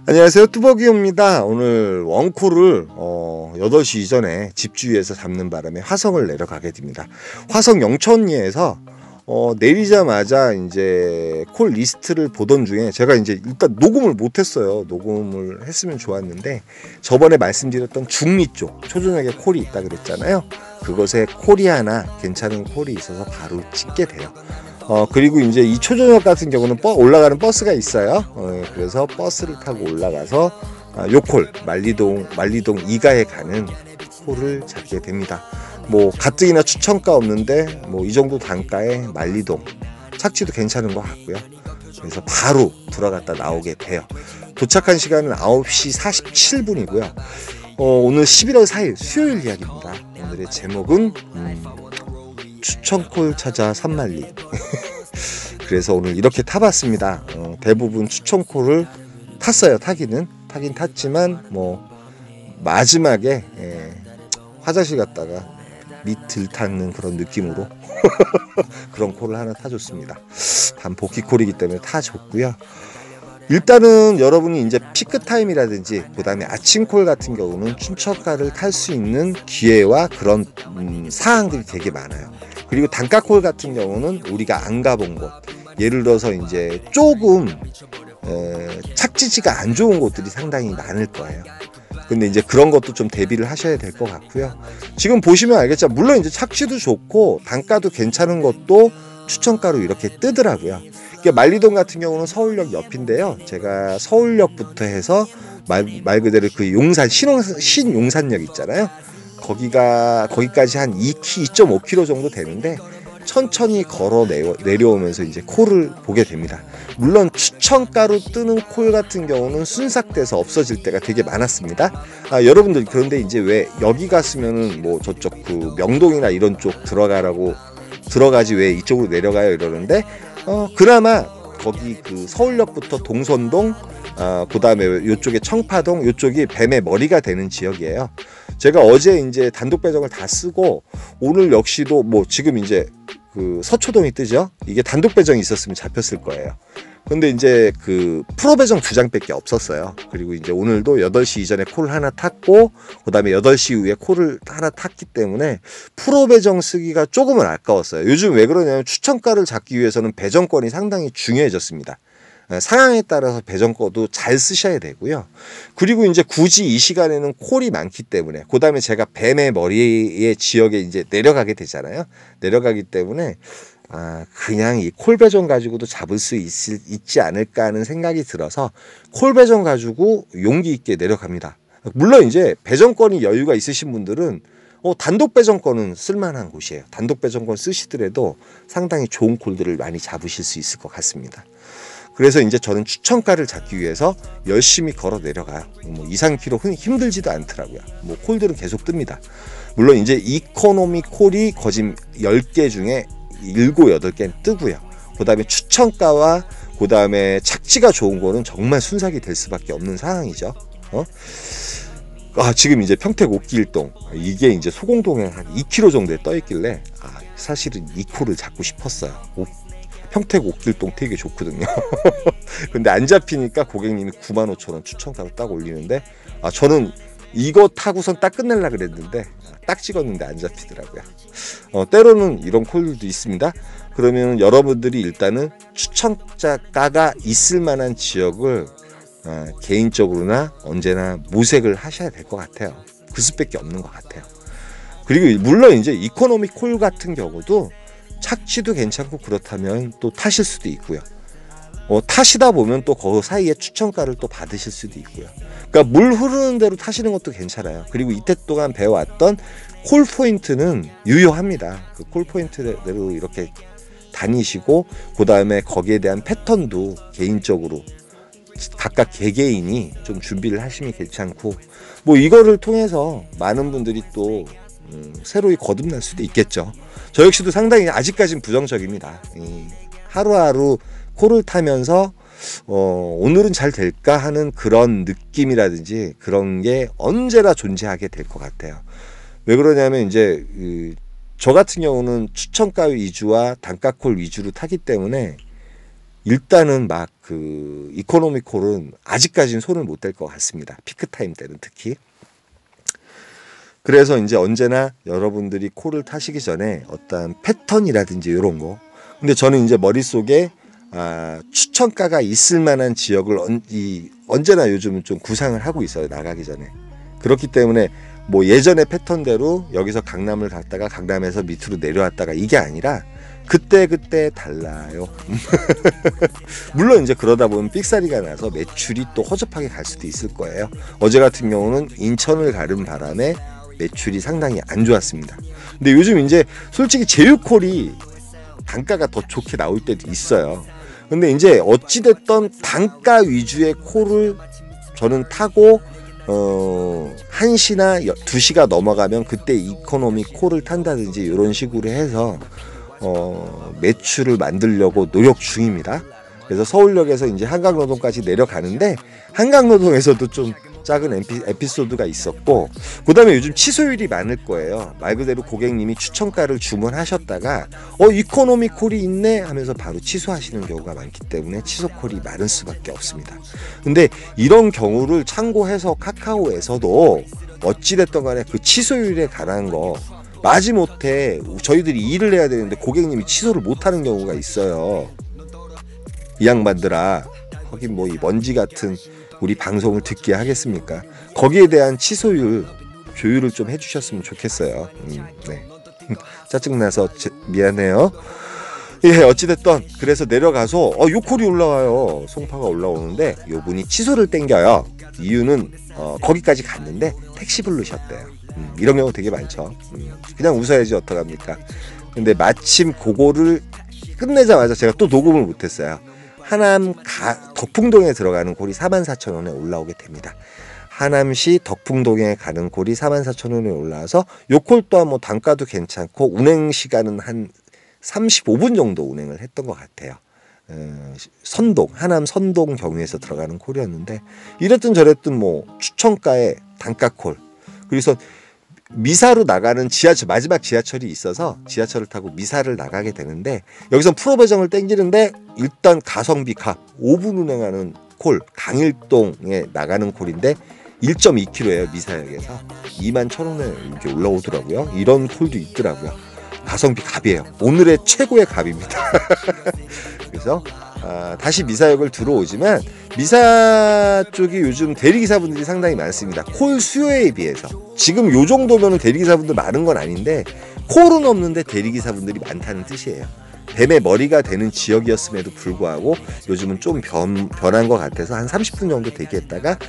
안녕하세요, 뚜벅이입니다. 오늘 원콜을 8시 이전에 집주위에서 잡는 바람에 화성을 내려가게 됩니다. 화성 영천리에서 내리자마자 이제 콜 리스트를 보던 중에 제가 이제 일단 녹음을 못했어요. 녹음을 했으면 좋았는데 저번에 말씀드렸던 중미 쪽 초저녁에 콜이 있다 그랬잖아요. 그것에 콜이 하나 괜찮은 콜이 있어서 바로 찍게 돼요. 그리고 이제 이 초저녁 같은 경우는 올라가는 버스가 있어요. 그래서 버스를 타고 올라가서 요콜 만리동 2가에 가는 콜을 잡게 됩니다. 뭐 가뜩이나 추천가 없는데 뭐 이 정도 단가에 만리동 착지도 괜찮은 것 같고요. 그래서 바로 들어갔다 나오게 돼요. 도착한 시간은 9시 47분이고요. 오늘 11월 4일 수요일 이야기입니다. 오늘의 제목은 추천콜 찾아 산만리. 그래서 오늘 이렇게 타봤습니다. 대부분 추천콜을 탔어요. 타긴 탔지만 뭐 마지막에 화장실 갔다가 밑을 탔는 그런 느낌으로 그런 콜을 하나 타줬습니다. 반복기콜이기 때문에 타줬고요. 일단은 여러분이 이제 피크타임이라든지 그 다음에 아침콜 같은 경우는 춘천가를 탈 수 있는 기회와 그런 사항들이 되게 많아요. 그리고 단가콜 같은 경우는 우리가 안 가본 곳, 예를 들어서 이제 조금 착지지가 안 좋은 곳들이 상당히 많을 거예요. 근데 이제 그런 것도 좀 대비를 하셔야 될 것 같고요. 지금 보시면 알겠지만 물론 이제 착지도 좋고 단가도 괜찮은 것도 추천가로 이렇게 뜨더라고요. 그러니까 만리동 같은 경우는 서울역 옆인데요. 제가 서울역부터 해서 말 그대로 그 용산 신용산역 있잖아요. 거기까지 한 2.5km 정도 되는데 천천히 걸어 내려오면서 이제 콜을 보게 됩니다. 물론 추천가로 뜨는 콜 같은 경우는 순삭돼서 없어질 때가 되게 많았습니다. 여러분들 그런데 이제 왜 여기 갔으면은 뭐 저쪽 그 명동이나 이런 쪽 들어가지 왜 이쪽으로 내려가요 이러는데 그나마 거기 그 서울역부터 동선동 그 다음에 요쪽에 청파동 요쪽이 뱀의 머리가 되는 지역이에요. 제가 어제 이제 단독 배정을 다 쓰고 오늘 역시도 뭐 지금 이제 그 서초동이 뜨죠. 이게 단독 배정이 있었으면 잡혔을 거예요. 근데 이제 그 프로 배정 2장밖에 없었어요. 그리고 이제 오늘도 8시 이전에 콜을 하나 탔고 그 다음에 8시 이후에 콜을 하나 탔기 때문에 프로 배정 쓰기가 조금은 아까웠어요. 요즘 왜 그러냐면 추천가를 잡기 위해서는 배정권이 상당히 중요해졌습니다. 상황에 따라서 배정권도 잘 쓰셔야 되고요. 그리고 이제 굳이 이 시간에는 콜이 많기 때문에 그 다음에 제가 뱀의 머리의 지역에 이제 내려가게 되잖아요. 내려가기 때문에 그냥 이 콜 배정 가지고도 잡을 수 있지 않을까 하는 생각이 들어서 콜 배정 가지고 용기 있게 내려갑니다. 물론 이제 배정권이 여유가 있으신 분들은 단독 배정권은 쓸만한 곳이에요. 단독 배정권 쓰시더라도 상당히 좋은 콜들을 많이 잡으실 수 있을 것 같습니다. 그래서 이제 저는 추천가를 잡기 위해서 열심히 걸어 내려가요. 뭐 2-3km 힘들지도 않더라고요. 뭐 콜들은 계속 뜹니다. 물론 이제 이코노미 콜이 거진 10개 중에 7, 8개는 뜨고요. 그 다음에 추천가와 그 다음에 착지가 좋은 거는 정말 순삭이 될 수밖에 없는 상황이죠. 지금 이제 평택 옥길동 이게 이제 소공동에 한 2km 정도에 떠 있길래 사실은 이 콜을 잡고 싶었어요. 평택 옥길동 되게 좋거든요. 근데 안 잡히니까 고객님이 95,000원 추천가로 딱 올리는데 저는 이거 타고선 딱 끝내려고 그랬는데 딱 찍었는데 안 잡히더라고요. 때로는 이런 콜들도 있습니다. 그러면 여러분들이 일단은 추천가가 있을 만한 지역을 개인적으로나 언제나 모색을 하셔야 될 것 같아요. 그 수밖에 없는 것 같아요. 그리고 물론 이제 이코노미 콜 같은 경우도 착지도 괜찮고 그렇다면 또 타실 수도 있고요. 타시다 보면 또 그 사이에 추천가를 또 받으실 수도 있고요. 그러니까 물 흐르는 대로 타시는 것도 괜찮아요. 그리고 이때 동안 배워왔던 콜 포인트는 유효합니다. 그 콜 포인트대로 이렇게 다니시고 그 다음에 거기에 대한 패턴도 개인적으로 각각 개개인이 좀 준비를 하시면 괜찮고 뭐 이거를 통해서 많은 분들이 또 새로이 거듭날 수도 있겠죠. 저 역시도 상당히 아직까지는 부정적입니다. 하루하루 콜을 타면서 오늘은 잘 될까 하는 그런 느낌이라든지 그런 게 언제나 존재하게 될 것 같아요. 왜 그러냐면 이제 저 같은 경우는 추천가 위주와 단가콜 위주로 타기 때문에 일단은 막 그 이코노미 콜은 아직까지는 손을 못 댈 것 같습니다. 피크 타임 때는 특히. 그래서 이제 언제나 여러분들이 콜을 타시기 전에 어떤 패턴이라든지 이런 거. 근데 저는 이제 머릿속에 추천가가 있을 만한 지역을 언제나 요즘은 좀 구상을 하고 있어요. 나가기 전에. 그렇기 때문에 뭐 예전의 패턴대로 여기서 강남을 갔다가 강남에서 밑으로 내려왔다가 이게 아니라 그때 달라요. 물론 이제 그러다 보면 삑사리가 나서 매출이 또 허접하게 갈 수도 있을 거예요. 어제 같은 경우는 인천을 가른 바람에 매출이 상당히 안 좋았습니다. 근데 요즘 이제 솔직히 제휴콜이 단가가 더 좋게 나올 때도 있어요. 근데 이제 어찌됐던 단가 위주의 콜을 저는 타고 1시나 2시가 넘어가면 그때 이코노미 콜을 탄다든지 이런 식으로 해서 매출을 만들려고 노력 중입니다. 그래서 서울역에서 이제 한강노동까지 내려가는데 한강노동에서도 좀 작은 에피소드가 있었고, 그 다음에 요즘 취소율이 많을 거예요. 말 그대로 고객님이 추천가를 주문하셨다가 이코노미 콜이 있네 하면서 바로 취소하시는 경우가 많기 때문에 취소 콜이 많을 수밖에 없습니다. 근데 이런 경우를 참고해서 카카오에서도 어찌됐든 간에 그 취소율에 관한 거 마지못해 저희들이 일을 해야 되는데 고객님이 취소를 못하는 경우가 있어요. 이 양반들아, 하긴 뭐 이 먼지 같은 우리 방송을 듣게 하겠습니까? 거기에 대한 취소율 조율을 좀 해주셨으면 좋겠어요. 네. 짜증나서 미안해요. 예, 어찌됐든 그래서 내려가서 요 콜이 올라와요. 송파가 올라오는데 요 분이 취소를 땡겨요. 이유는 거기까지 갔는데 택시 부르셨대요. 이런 경우 되게 많죠. 그냥 웃어야지 어떡합니까? 근데 마침 그거를 끝내자마자 제가 또 녹음을 못했어요. 하남 덕풍동에 들어가는 콜이 44,000원에 올라오게 됩니다. 하남시 덕풍동에 가는 콜이 44,000원에 올라와서 요 콜 또한 뭐 단가도 괜찮고 운행 시간은 한 35분 정도 운행을 했던 것 같아요. 하남 선동 경유에서 들어가는 콜이었는데 이랬든 저랬든 뭐 추천가에 단가 콜. 그래서 미사로 나가는 마지막 지하철이 있어서 지하철을 타고 미사를 나가게 되는데 여기서 프로 배정을 땡기는데 일단 가성비 값 5분 운행하는 콜 강일동에 나가는 콜인데 1.2km예요. 미사역에서 21,000원에 이렇게 올라오더라고요. 이런 콜도 있더라고요. 가성비 갑이에요. 오늘의 최고의 갑입니다. 그래서 다시 미사역을 들어오지만 미사 쪽이 요즘 대리기사분들이 상당히 많습니다. 콜 수요에 비해서. 지금 요 정도면 대리기사분들 많은 건 아닌데 콜은 없는데 대리기사분들이 많다는 뜻이에요. 뱀의 머리가 되는 지역이었음에도 불구하고 요즘은 좀 변한 것 같아서 한 30분 정도 대기했다가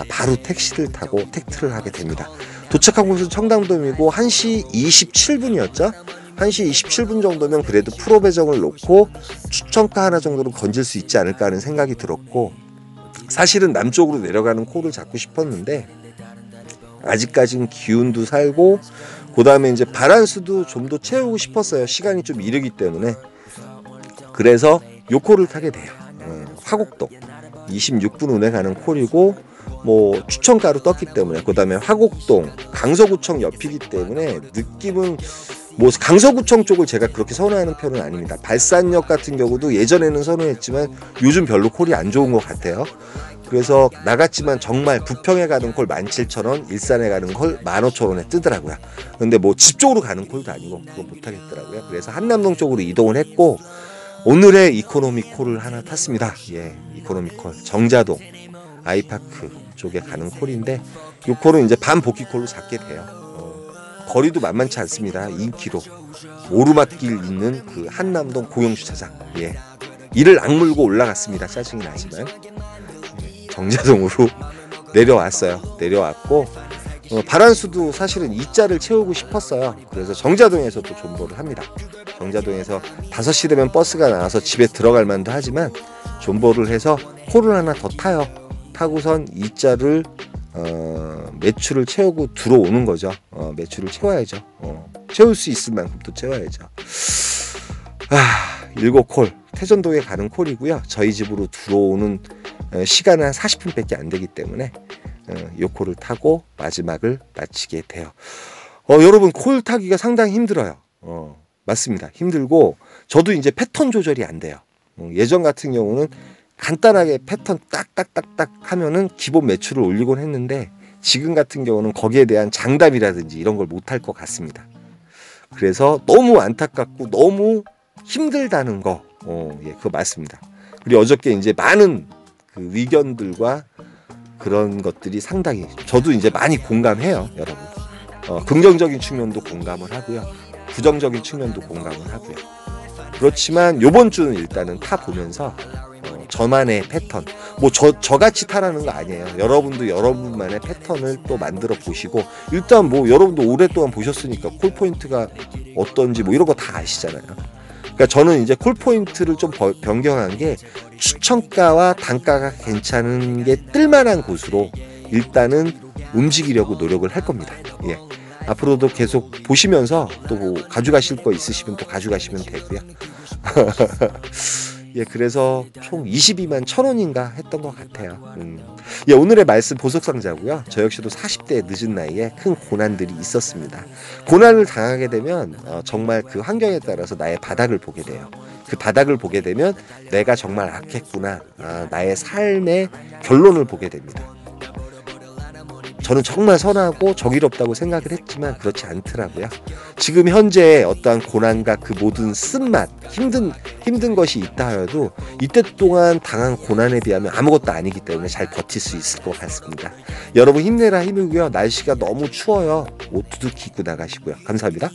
바로 택시를 타고 택트를 하게 됩니다. 도착한 곳은 청담동이고 1시 27분이었죠. 1시 27분 정도면 그래도 프로 배정을 놓고 추천가 하나 정도는 건질 수 있지 않을까 하는 생각이 들었고, 사실은 남쪽으로 내려가는 콜을 잡고 싶었는데 아직까지는 기운도 살고 그 다음에 이제 바란스도 좀 더 채우고 싶었어요. 시간이 좀 이르기 때문에. 그래서 요 콜을 타게 돼요. 화곡동 26분 운행하는 콜이고 뭐 추천가로 떴기 때문에, 그 다음에 화곡동 강서구청 옆이기 때문에 느낌은 뭐 강서구청 쪽을 제가 그렇게 선호하는 편은 아닙니다. 발산역 같은 경우도 예전에는 선호했지만 요즘 별로 콜이 안 좋은 것 같아요. 그래서 나갔지만 정말 부평에 가는 콜 17,000원, 일산에 가는 콜 15,000원에 뜨더라고요. 근데 뭐 집 쪽으로 가는 콜도 아니고 그거 못하겠더라고요. 그래서 한남동 쪽으로 이동을 했고 오늘의 이코노미 콜을 하나 탔습니다. 예, 이코노미 콜 정자동 아이파크 쪽에 가는 콜인데 이 콜은 이제 반복기 콜로 잡게 돼요. 거리도 만만치 않습니다. 2km. 오르막길 있는 그 한남동 공영주차장. 예. 이를 악물고 올라갔습니다. 짜증이 나지만. 정자동으로 내려왔어요. 내려왔고 바란수도 사실은 2자를 채우고 싶었어요. 그래서 정자동에서 또 존버를 합니다. 정자동에서 5시 되면 버스가 나와서 집에 들어갈 만도 하지만 존버를 해서 콜을 하나 더 타요. 타고선 2자를 매출을 채우고 들어오는 거죠. 매출을 채워야죠. 채울 수 있을 만큼 또 채워야죠. 7콜 태전동에 가는 콜이고요. 저희 집으로 들어오는 시간은 한 40분밖에 안 되기 때문에 이 콜을 타고 마지막을 마치게 돼요. 여러분 콜 타기가 상당히 힘들어요. 맞습니다. 힘들고 저도 이제 패턴 조절이 안 돼요. 예전 같은 경우는 간단하게 패턴 딱딱딱딱 하면은 기본 매출을 올리곤 했는데 지금 같은 경우는 거기에 대한 장담이라든지 이런 걸 못할 것 같습니다. 그래서 너무 안타깝고 너무 힘들다는 거, 예, 그거 맞습니다. 그리고 어저께 이제 많은 그 의견들과 그런 것들이 상당히 저도 이제 많이 공감해요, 여러분. 긍정적인 측면도 공감을 하고요, 부정적인 측면도 공감을 하고요. 그렇지만 요번 주는 일단은 타 보면서 저만의 패턴, 뭐 저같이 타라는 거 아니에요. 여러분도 여러분만의 패턴을 또 만들어 보시고, 일단 뭐 여러분도 오랫동안 보셨으니까 콜포인트가 어떤지 뭐 이런 거 다 아시잖아요. 그러니까 저는 이제 콜포인트를 좀 변경한 게 추천가와 단가가 괜찮은 게 뜰만한 곳으로 일단은 움직이려고 노력을 할 겁니다. 예. 앞으로도 계속 보시면서 또 뭐 가져가실 거 있으시면 또 가져가시면 되고요. 예, 그래서 총 22만 1,000원인가 했던 것 같아요. 예, 오늘의 말씀 보석상자고요. 저 역시도 40대 늦은 나이에 큰 고난들이 있었습니다. 고난을 당하게 되면 정말 그 환경에 따라서 나의 바닥을 보게 돼요. 그 바닥을 보게 되면 내가 정말 악했구나, 나의 삶의 결론을 보게 됩니다. 저는 정말 선하고 정의롭다고 생각을 했지만 그렇지 않더라고요. 지금 현재 어떠한 고난과 그 모든 쓴맛, 힘든 것이 있다 하여도 이때 동안 당한 고난에 비하면 아무것도 아니기 때문에 잘 버틸 수 있을 것 같습니다. 여러분 힘내라 힘이고요. 날씨가 너무 추워요. 옷 두둑히 입고 나가시고요. 감사합니다.